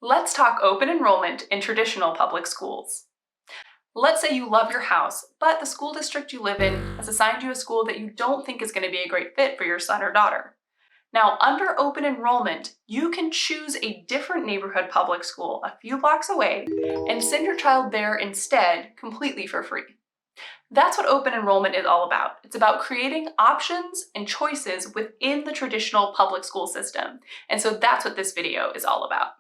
Let's talk open enrollment in traditional public schools. Let's say you love your house, but the school district you live in has assigned you a school that you don't think is going to be a great fit for your son or daughter. Now, under open enrollment, you can choose a different neighborhood public school a few blocks away and send your child there instead, completely for free. That's what open enrollment is all about. It's about creating options and choices within the traditional public school system. And so that's what this video is all about.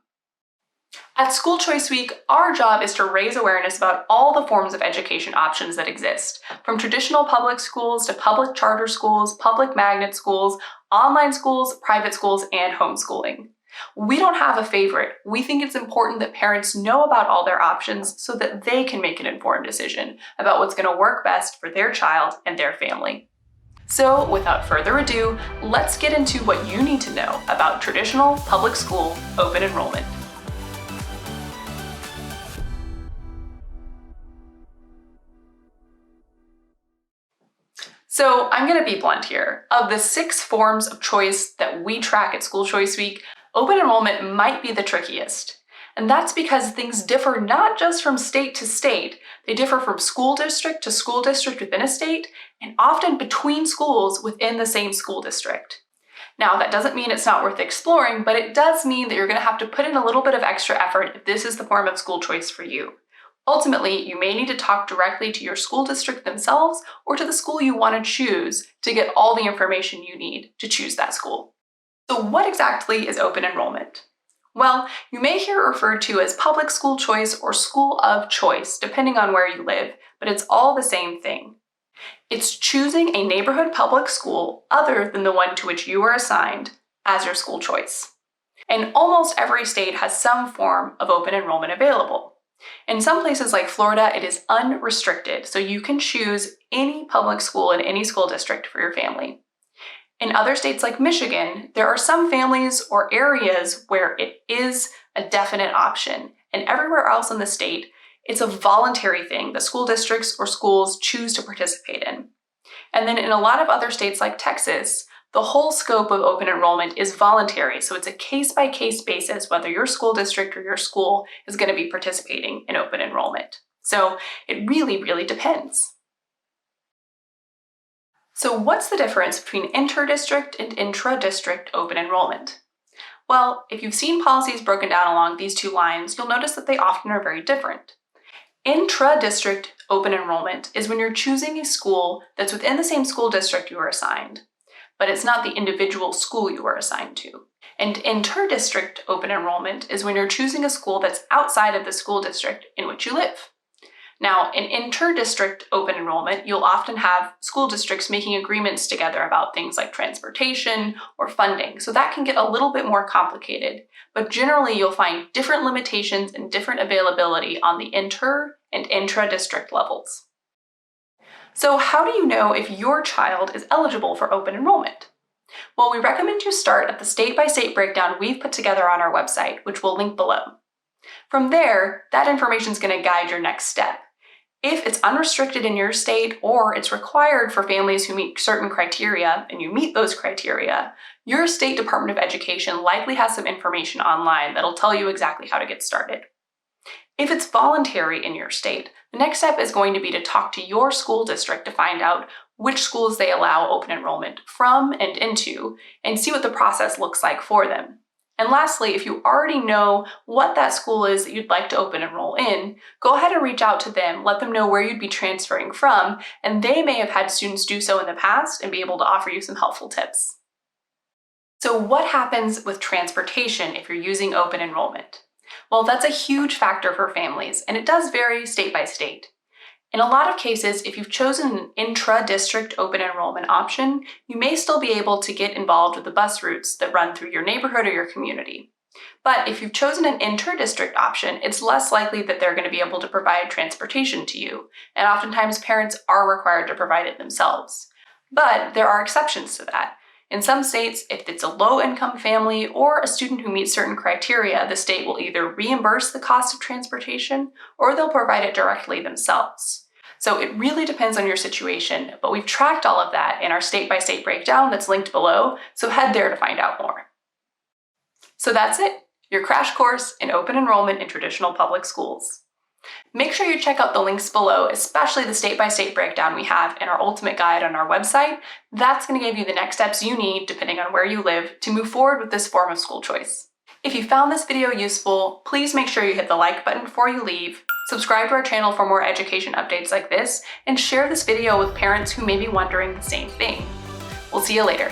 At School Choice Week, our job is to raise awareness about all the forms of education options that exist, from traditional public schools to public charter schools, public magnet schools, online schools, private schools, and homeschooling. We don't have a favorite. We think it's important that parents know about all their options so that they can make an informed decision about what's going to work best for their child and their family. So, without further ado, let's get into what you need to know about traditional public school open enrollment. So I'm going to be blunt here. Of the 6 forms of choice that we track at School Choice Week, open enrollment might be the trickiest. And that's because things differ not just from state to state, they differ from school district to school district within a state, and often between schools within the same school district. Now, that doesn't mean it's not worth exploring, but it does mean that you're going to have to put in a little bit of extra effort if this is the form of school choice for you. Ultimately, you may need to talk directly to your school district themselves or to the school you want to choose to get all the information you need to choose that school. So what exactly is open enrollment? Well, you may hear it referred to as public school choice or school of choice, depending on where you live, but it's all the same thing. It's choosing a neighborhood public school other than the one to which you are assigned as your school choice. And almost every state has some form of open enrollment available. In some places like Florida, it is unrestricted, so you can choose any public school in any school district for your family. In other states like Michigan, there are some families or areas where it is a definite option, and everywhere else in the state, it's a voluntary thing that school districts or schools choose to participate in. And then in a lot of other states like Texas, the whole scope of open enrollment is voluntary, so it's a case-by-case basis whether your school district or your school is going to be participating in open enrollment. So it really, really depends. So what's the difference between InterDistrict and IntraDistrict open enrollment? Well, if you've seen policies broken down along these 2 lines, you'll notice that they often are very different. Intra-district open enrollment is when you're choosing a school that's within the same school district you are assigned, but it's not the individual school you are assigned to. And inter-district open enrollment is when you're choosing a school that's outside of the school district in which you live. Now, in inter-district open enrollment, you'll often have school districts making agreements together about things like transportation or funding, so that can get a little bit more complicated. But generally, you'll find different limitations and different availability on the inter- and intra-district levels. So how do you know if your child is eligible for open enrollment? Well, we recommend you start at the state-by-state breakdown we've put together on our website, which we'll link below. From there, that information is going to guide your next step. If it's unrestricted in your state or it's required for families who meet certain criteria and you meet those criteria, your state Department of Education likely has some information online that'll tell you exactly how to get started. If it's voluntary in your state, the next step is going to be to talk to your school district to find out which schools they allow open enrollment from and into, and see what the process looks like for them. And lastly, if you already know what that school is that you'd like to open enroll in, go ahead and reach out to them, let them know where you'd be transferring from, and they may have had students do so in the past and be able to offer you some helpful tips. So what happens with transportation if you're using open enrollment? Well, that's a huge factor for families, and it does vary state by state. In a lot of cases, if you've chosen an intra-district open enrollment option, you may still be able to get involved with the bus routes that run through your neighborhood or your community. But if you've chosen an inter-district option, it's less likely that they're going to be able to provide transportation to you, and oftentimes parents are required to provide it themselves. But there are exceptions to that. In some states, if it's a low-income family or a student who meets certain criteria, the state will either reimburse the cost of transportation or they'll provide it directly themselves. So it really depends on your situation, but we've tracked all of that in our state-by-state breakdown that's linked below, so head there to find out more. So that's it. your crash course in open enrollment in traditional public schools. Make sure you check out the links below, especially the state-by-state breakdown we have in our ultimate guide on our website. That's going to give you the next steps you need, depending on where you live, to move forward with this form of school choice. If you found this video useful, please make sure you hit the like button before you leave, subscribe to our channel for more education updates like this, and share this video with parents who may be wondering the same thing. We'll see you later.